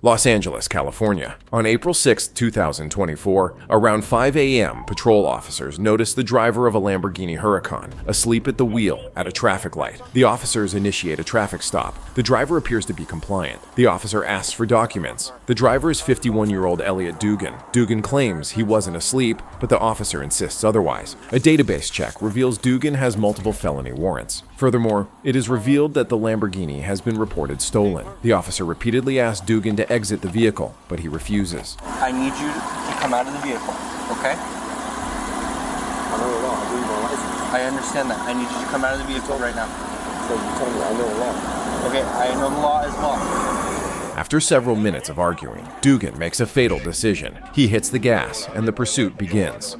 Los Angeles, California. On April 6, 2024, around 5 a.m., patrol officers noticed the driver of a Lamborghini Huracan asleep at the wheel at a traffic light. The officers initiate a traffic stop. The driver appears to be compliant. The officer asks for documents. The driver is 51-year-old Elliot Dugan. Dugan claims he wasn't asleep, but the officer insists otherwise. A database check reveals Dugan has multiple felony warrants. Furthermore, it is revealed that the Lamborghini has been reported stolen. The officer repeatedly asks Dugan to exit the vehicle, but he refuses. I need you to come out of the vehicle, okay? I understand that. I need you to come out of the vehicle right now. So you tell me I know the law. Okay, I know the law as well. After several minutes of arguing, Dugan makes a fatal decision. He hits the gas, and the pursuit begins.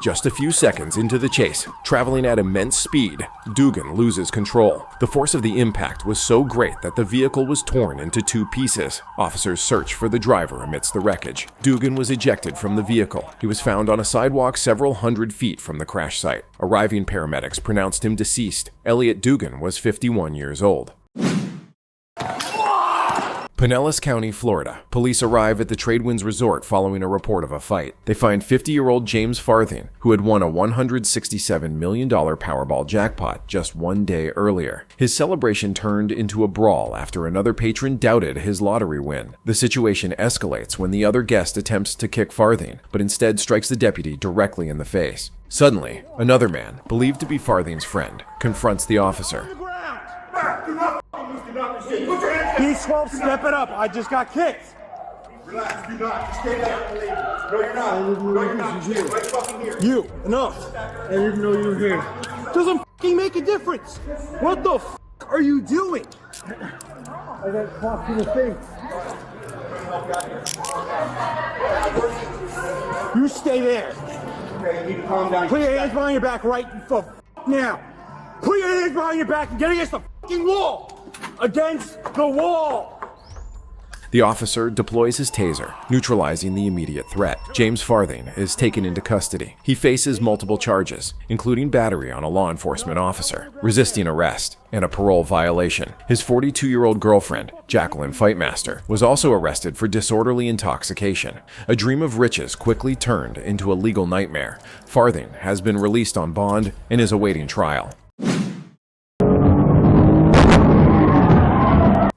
Just a few seconds into the chase, traveling at immense speed, Dugan loses control. The force of the impact was so great that the vehicle was torn into two pieces. Officers search for the driver amidst the wreckage. Dugan was ejected from the vehicle. He was found on a sidewalk several hundred feet from the crash site. Arriving paramedics pronounced him deceased. Elliot Dugan was 51 years old. Pinellas County, Florida. Police arrive at the Tradewinds Resort following a report of a fight. They find 50-year-old James Farthing, who had won a $167 million Powerball jackpot just one day earlier. His celebration turned into a brawl after another patron doubted his lottery win. The situation escalates when the other guest attempts to kick Farthing, but instead strikes the deputy directly in the face. Suddenly, another man, believed to be Farthing's friend, confronts the officer. B12, step it up. I just got kicked. Relax, do not. Just stay there. No, you're not. No, you're not. Stay right fucking here. You, enough. I didn't know you were here. Doesn't fucking make a difference. What the f are you doing? I got clocked in the face. You stay there. Okay, you need to calm down. Put your hands behind your back right now. Put your hands behind your back and get against the fucking wall. Against the wall! The officer deploys his taser, neutralizing the immediate threat. James Farthing is taken into custody. He faces multiple charges, including battery on a law enforcement officer, resisting arrest, and a parole violation. His 42-year-old girlfriend, Jacqueline Fightmaster, was also arrested for disorderly intoxication. A dream of riches quickly turned into a legal nightmare. Farthing has been released on bond and is awaiting trial.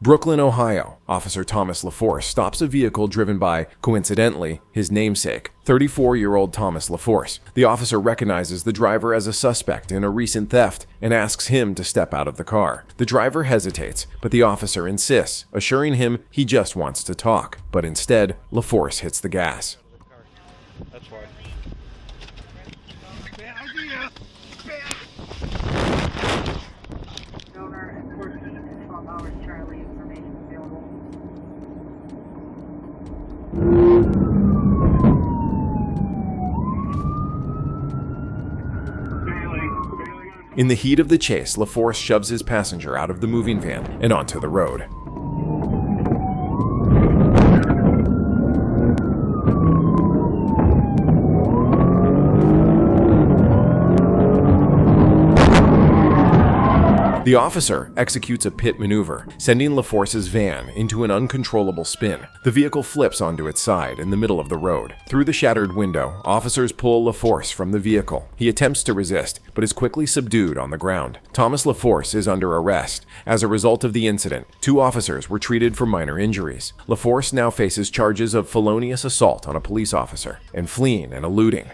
Brooklyn, Ohio. Officer Thomas LaForce stops a vehicle driven by, coincidentally, his namesake, 34-year-old Thomas LaForce. The officer recognizes the driver as a suspect in a recent theft and asks him to step out of the car. The driver hesitates, but the officer insists, assuring him he just wants to talk. But instead, LaForce hits the gas. That's why. In the heat of the chase, LaForce shoves his passenger out of the moving van and onto the road. The officer executes a pit maneuver, sending LaForce's van into an uncontrollable spin. The vehicle flips onto its side in the middle of the road. Through the shattered window, officers pull LaForce from the vehicle. He attempts to resist, but is quickly subdued on the ground. Thomas LaForce is under arrest. As a result of the incident, 2 officers were treated for minor injuries. LaForce now faces charges of felonious assault on a police officer and fleeing and eluding.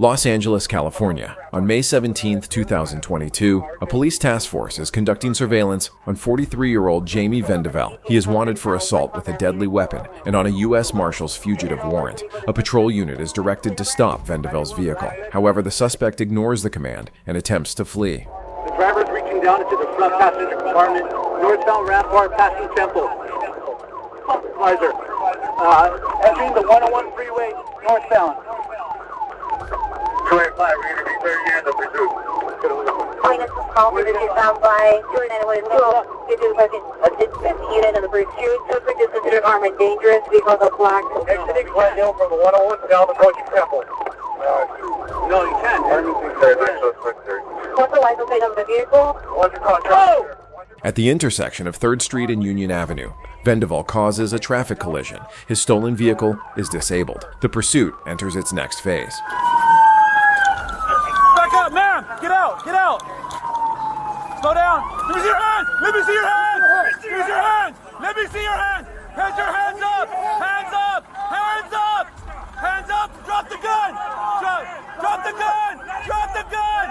Los Angeles, California. On May 17, 2022, a police task force is conducting surveillance on 43-year-old Jamie Vendevel. He is wanted for assault with a deadly weapon and on a U.S. Marshal's fugitive warrant. A patrol unit is directed to stop Vendevel's vehicle. However, the suspect ignores the command and attempts to flee. The driver is reaching down into the front passenger compartment, northbound Rampart, passing Temple. Supervisor, entering the 101 freeway, northbound. We're going to be 30 years of pursuit. This is call for the southbound by 291 unit on the bridge. Subject is considered armed and dangerous. Vehicle is black. Exiting Glen Hill from the 101 down approaching Temple. No, you can't. What's the license plate of the vehicle? Under contract. At the intersection of 3rd Street and Union Avenue, Vendevel causes a traffic collision. His stolen vehicle is disabled. The pursuit enters its next phase. Back up, ma'am! Get out! Get out! Slow down! Let me see your hands! Let me see your hands! Use your hands! Let me see your hands! Hands your hands up! Hands up! Hands up! Hands up! Drop the gun! Drop the gun! Drop the gun!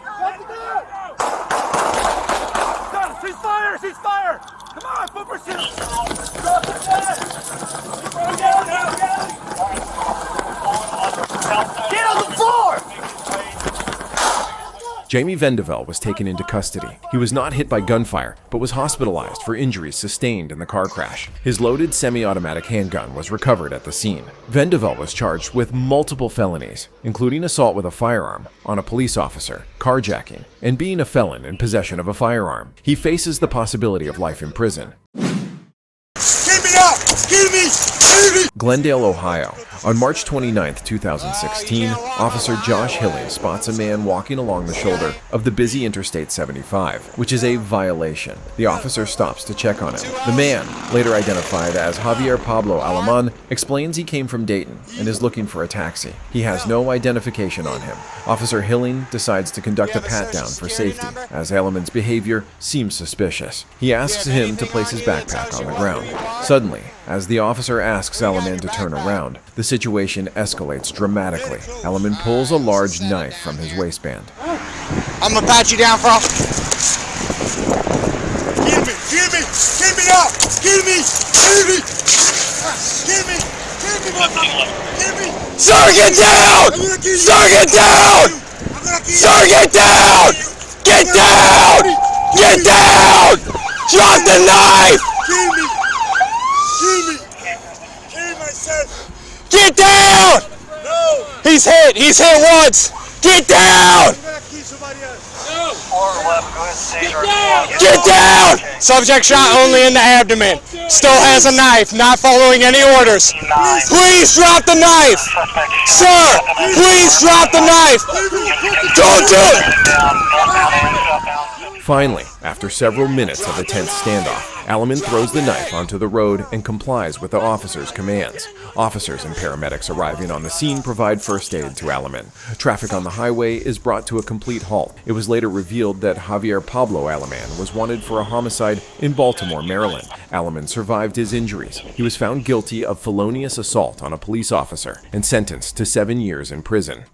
Drop the gun! Cease fire! Cease fire! Come on, foot pursuit! Drop the gun! Get on the floor! Jamie Vendevel was taken into custody. He was not hit by gunfire, but was hospitalized for injuries sustained in the car crash. His loaded semi-automatic handgun was recovered at the scene. Vendevel was charged with multiple felonies, including assault with a firearm on a police officer, carjacking, and being a felon in possession of a firearm. He faces the possibility of life in prison. Get me up! Get me! Glendale, Ohio. On March 29, 2016, Officer Josh Hilling spots a man walking along the shoulder of the busy Interstate 75, which is a violation. The officer stops to check on him. The man, later identified as Javier Pablo Alaman, explains he came from Dayton and is looking for a taxi. He has no identification on him. Officer Hilling decides to conduct a pat-down for safety, as Alaman's behavior seems suspicious. He asks him to place his backpack on the ground. Suddenly, as the officer asks Alaman to turn around, the situation escalates dramatically. Alaman pulls a large knife from his waistband. I'm gonna pat you down, bro. Get me! Get me! Get me up! Get me! Get me! Get me! Get me, motherfucker! Get me! Sir, get down! Sir, get down! Sir, get down! Get down! Get down! Drop the knife! Get me! Get me! Get my son! Get down! No! He's hit! He's hit once! Get down! Get down! Subject shot only in the abdomen. Still has a knife, not following any orders. Please drop the knife! Sir, please drop the knife! Don't do it! Finally, after several minutes of a tense standoff, Alaman throws the knife onto the road and complies with the officer's commands. Officers and paramedics arriving on the scene provide first aid to Alaman. Traffic on the highway is brought to a complete halt. It was later revealed that Javier Pablo Alaman was wanted for a homicide in Baltimore, Maryland. Alaman survived his injuries. He was found guilty of felonious assault on a police officer and sentenced to 7 years in prison.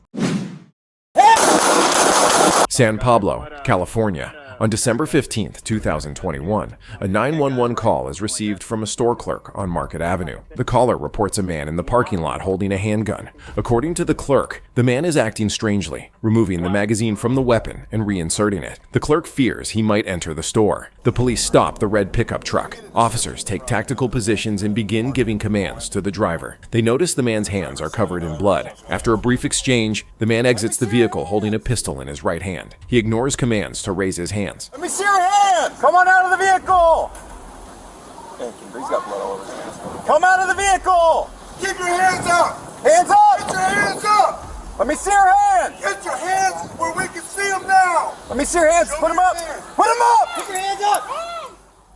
San Pablo, California. On December 15, 2021, a 911 call is received from a store clerk on Market Avenue. The caller reports a man in the parking lot holding a handgun. According to the clerk, the man is acting strangely, removing the magazine from the weapon and reinserting it. The clerk fears he might enter the store. The police stop the red pickup truck. Officers take tactical positions and begin giving commands to the driver. They notice the man's hands are covered in blood. After a brief exchange, the man exits the vehicle holding a pistol in his right hand. He ignores commands to raise his hands. Let me see your hands! Come on out of the vehicle! He's got blood all over his hands. Come out of the vehicle! Keep your hands up! Hands up! Get your hands up! Let me see your hands! Get your hands where we can see them now! Let me see your hands! Put them up! Put them up! Put your hands up!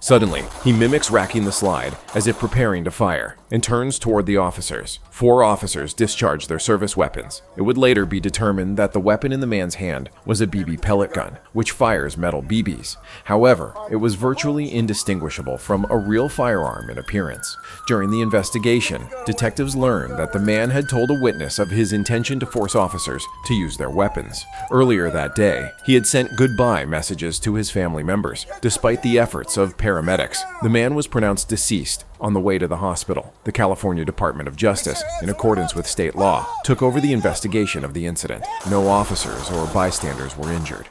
Suddenly, he mimics racking the slide as if preparing to fire and turns toward the officers. 4 officers discharge their service weapons. It would later be determined that the weapon in the man's hand was a BB pellet gun, which fires metal BBs. However, it was virtually indistinguishable from a real firearm in appearance. During the investigation, detectives learned that the man had told a witness of his intention to force officers to use their weapons. Earlier that day, he had sent goodbye messages to his family members. Despite the efforts of paramedics, the man was pronounced deceased on the way to the hospital. The California Department of Justice, in accordance with state law, took over the investigation of the incident. No officers or bystanders were injured.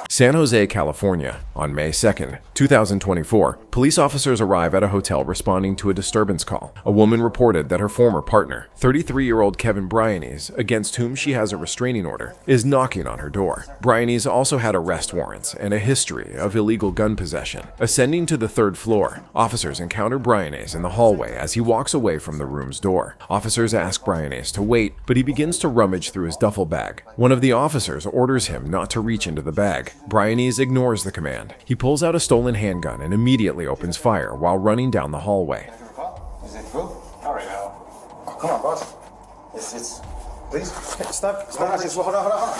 San Jose, California, on May 2nd, 2024, police officers arrive at a hotel responding to a disturbance call. A woman reported that her former partner, 33-year-old Kevin Bryanes, against whom she has a restraining order, is knocking on her door. Bryanes also had arrest warrants and a history of illegal gun possession. Ascending to the 3rd floor, officers encounter Bryanes in the hallway as he walks away from the room's door. Officers ask Bryanes to wait, but he begins to rummage through his duffel bag. One of the officers orders him not to reach into the bag. Bryanes ignores the command. He pulls out a stolen handgun and immediately opens fire while running down the hallway. Is it true? All right, now. Oh, come on, boss. It's. Please. Stop. Hold on.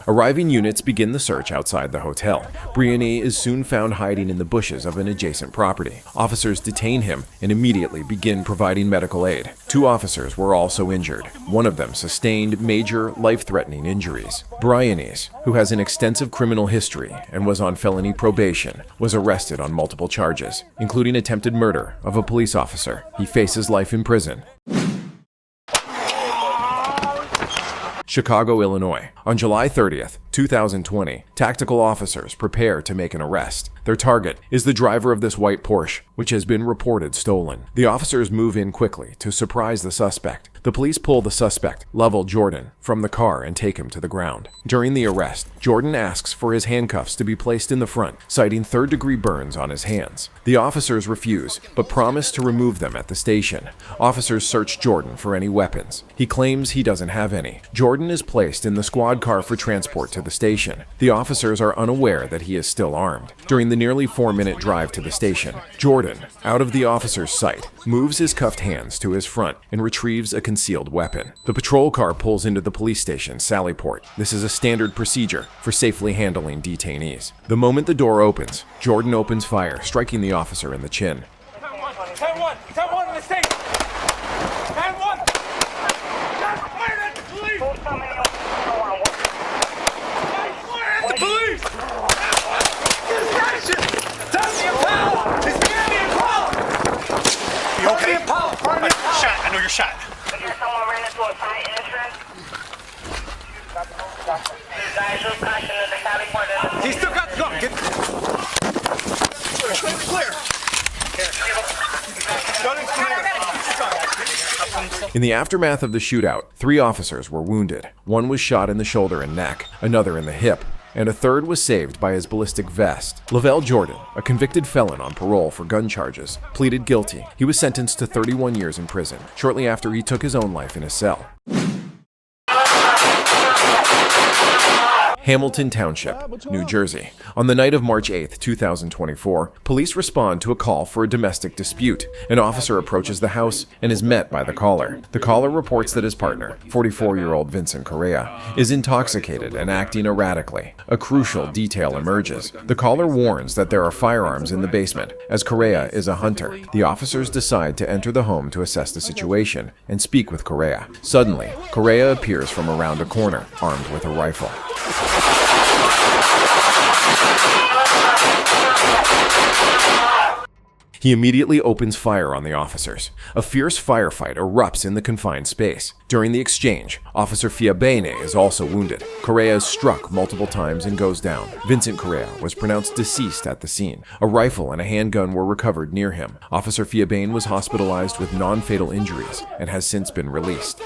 Arriving units begin the search outside the hotel. Bryanes is soon found hiding in the bushes of an adjacent property. Officers detain him and immediately begin providing medical aid. 2 officers were also injured. One of them sustained major, life-threatening injuries. Bryanes, who has an extensive criminal history and was on felony probation, was arrested on multiple charges, including attempted murder of a police officer. He faces life in prison. Chicago, Illinois. On July 30th, 2020, tactical officers prepare to make an arrest. Their target is the driver of this white Porsche, which has been reported stolen. The officers move in quickly to surprise the suspect. The police pull the suspect, Lovell Jordan, from the car and take him to the ground. During the arrest, Jordan asks for his handcuffs to be placed in the front, citing 3rd-degree burns on his hands. The officers refuse, but promise to remove them at the station. Officers search Jordan for any weapons. He claims he doesn't have any. Jordan is placed in the squad car for transport to the station. The officers are unaware that he is still armed. During the nearly 4-minute drive to the station, Jordan, out of the officer's sight, moves his cuffed hands to his front and retrieves a concealed weapon. The patrol car pulls into the police station, Sallyport. This is a standard procedure for safely handling detainees. The moment the door opens, Jordan opens fire, striking the officer in the chin. 10-1 in the state! 10-1! That's fired at the police! That's fired at the police! Distraction! Tell me Impala! It's me Impala! You okay? Impala! Shot. I know you're shot. Someone ran into a tight entrance. He's still got the gun! Get... Clear. In the aftermath of the shootout, 3 officers were wounded. One was shot in the shoulder and neck, another in the hip, and a third was saved by his ballistic vest. Lovell Jordan, a convicted felon on parole for gun charges, pleaded guilty. He was sentenced to 31 years in prison, shortly after he took his own life in a cell. Hamilton Township, New Jersey. On the night of March 8, 2024, police respond to a call for a domestic dispute. An officer approaches the house and is met by the caller. The caller reports that his partner, 44-year-old Vincent Correa, is intoxicated and acting erratically. A crucial detail emerges. The caller warns that there are firearms in the basement, as Correa is a hunter. The officers decide to enter the home to assess the situation and speak with Correa. Suddenly, Correa appears from around a corner, armed with a rifle. He immediately opens fire on the officers. A fierce firefight erupts in the confined space. During the exchange, Officer Fiabene is also wounded. Correa is struck multiple times and goes down. Vincent Correa was pronounced deceased at the scene. A rifle and a handgun were recovered near him. Officer Fiabene was hospitalized with non-fatal injuries and has since been released.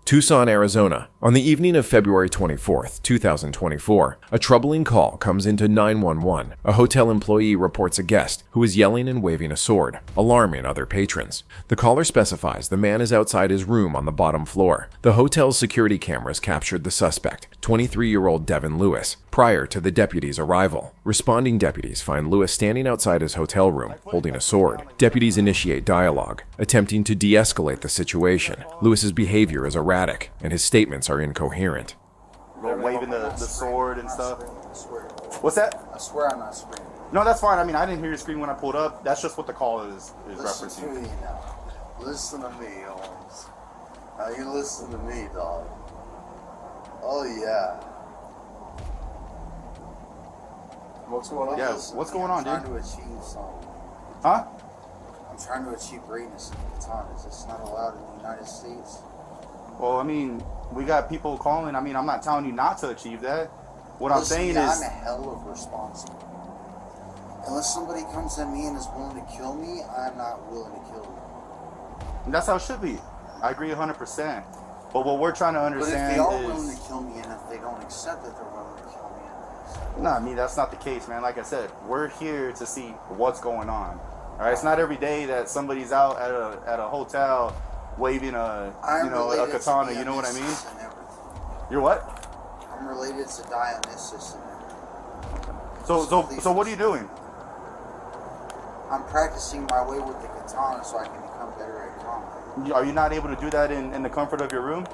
Tucson, Arizona. On the evening of February 24, 2024, a troubling call comes into 911. A hotel employee reports a guest who is yelling and waving a sword, alarming other patrons. The caller specifies the man is outside his room on the bottom floor. The hotel's security cameras captured the suspect, 23-year-old Devin Lewis, prior to the deputies' arrival. Responding deputies find Lewis standing outside his hotel room, holding a sword. Deputies initiate dialogue, attempting to de-escalate the situation. Lewis's behavior is erratic, and his statements are incoherent. They're waving the sword and stuff. What's that? I swear I'm not screaming. No, that's fine. I mean, I didn't hear you scream when I pulled up. That's just what the call is Listen to referencing. me now. Listen to me, Holmes. Now you listen to me, dog. Oh yeah. What's going on? Yeah, Listen, what's going on, dude? I'm trying to achieve something. Huh? I'm trying to achieve greatness in katanas. It's not allowed in the United States. Well, I mean, we got people calling. I mean, I'm not telling you not to achieve that. What I'm Listen, saying yeah, is... I'm a hell of responsible. Unless somebody comes at me and is willing to kill me, I'm not willing to kill you. That's how it should be. I agree 100%. But what we're trying to But understand if they are is... willing to kill me, and if they don't accept that they're willing to kill me, No, I mean, that's not the case, man. Like I said, we're here to see what's going on. All right, it's not every day that somebody's out at a hotel waving a katana. You know what I mean? You're what? I'm related to Dionysus and everything. So what are you doing? I'm practicing my way with the katana so I can become better at combat. Are you not able to do that in the comfort of your room?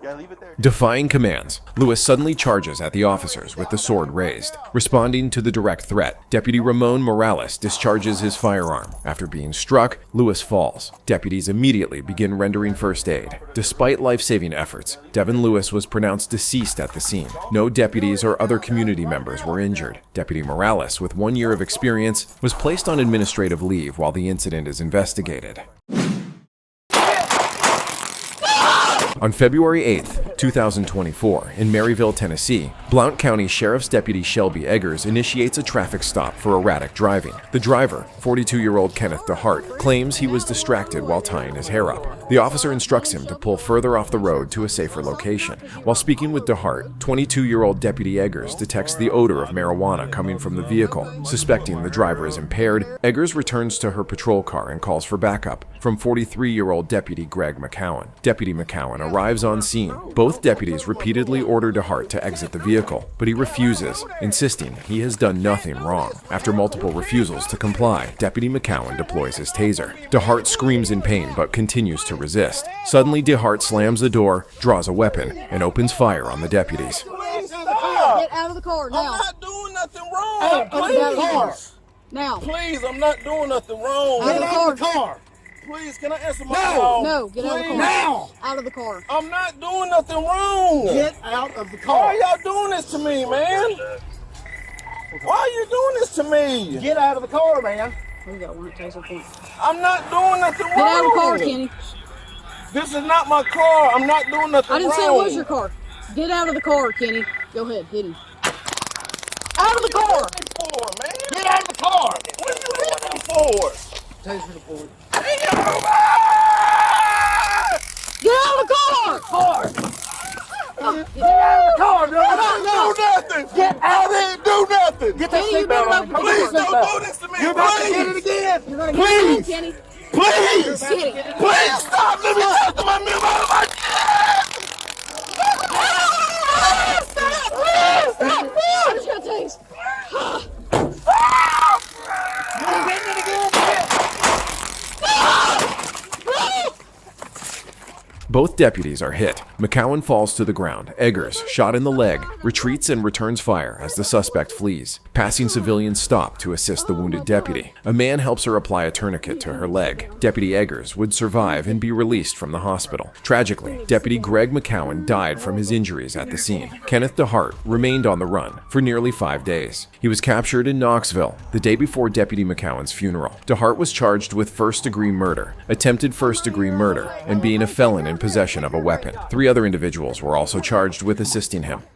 Yeah, leave it there. Defying commands, Lewis suddenly charges at the officers with the sword raised. Responding to the direct threat, Deputy Ramon Morales discharges his firearm. After being struck, Lewis falls. Deputies immediately begin rendering first aid. Despite life-saving efforts, Devin Lewis was pronounced deceased at the scene. No deputies or other community members were injured. Deputy Morales, with 1 year of experience, was placed on administrative leave while the incident is investigated. On February 8, 2024, in Maryville, Tennessee, Blount County Sheriff's Deputy Shelby Eggers initiates a traffic stop for erratic driving. The driver, 42-year-old Kenneth DeHart, claims he was distracted while tying his hair up. The officer instructs him to pull further off the road to a safer location. While speaking with DeHart, 22-year-old Deputy Eggers detects the odor of marijuana coming from the vehicle. Suspecting the driver is impaired, Eggers returns to her patrol car and calls for backup from 43-year-old Deputy Greg McCowan. Deputy McCowan arrives on scene. Both deputies repeatedly order DeHart to exit the vehicle, but he refuses, insisting he has done nothing wrong. After multiple refusals to comply, Deputy McCowan deploys his taser. DeHart screams in pain but continues to resist. Suddenly, DeHart slams the door, draws a weapon, and opens fire on the deputies. Get out of the car now. I'm not doing nothing wrong. Hey, get out of the car. Please. Now. Please, I'm not doing nothing wrong. Get out of the car. Please, can I answer my call? No, get out of the car. Now. Out of the car. I'm not doing nothing wrong. Get out of the Why car. are y'all doing this to me, man? Why are you doing this to me? Get out of the car, man. We got one taser point. I'm not doing nothing wrong. Get out of the car, Kenny. This is not my car. I'm not doing nothing wrong. I didn't say it was your car. Get out of the car, Kenny. Go ahead, hit him. Out of the car! What are you hitting me for, man? Get out of the car! What are you hitting me for? Taser deployed. Get out Get out of the car! of the car, bro. I didn't do nothing. Get out. I didn't do nothing. Get that seatbelt on. Please don't do this to me. You're about to Please. hit it again. You're going to Please. hit it again, Kenny. Please. Hit it. Please stop. Let me talk to my mirror. My I just got tased. You're hitting it again. Both deputies are hit. McCowan falls to the ground. Eggers, shot in the leg, retreats and returns fire as the suspect flees. Passing civilians stop to assist the wounded deputy. A man helps her apply a tourniquet to her leg. Deputy Eggers would survive and be released from the hospital. Tragically, Deputy Greg McCowan died from his injuries at the scene. Kenneth DeHart remained on the run for nearly 5 days. He was captured in Knoxville the day before Deputy McCowan's funeral. DeHart was charged with first-degree murder, attempted first-degree murder, and being a felon in possession of a weapon. 3 other individuals were also charged with assisting him.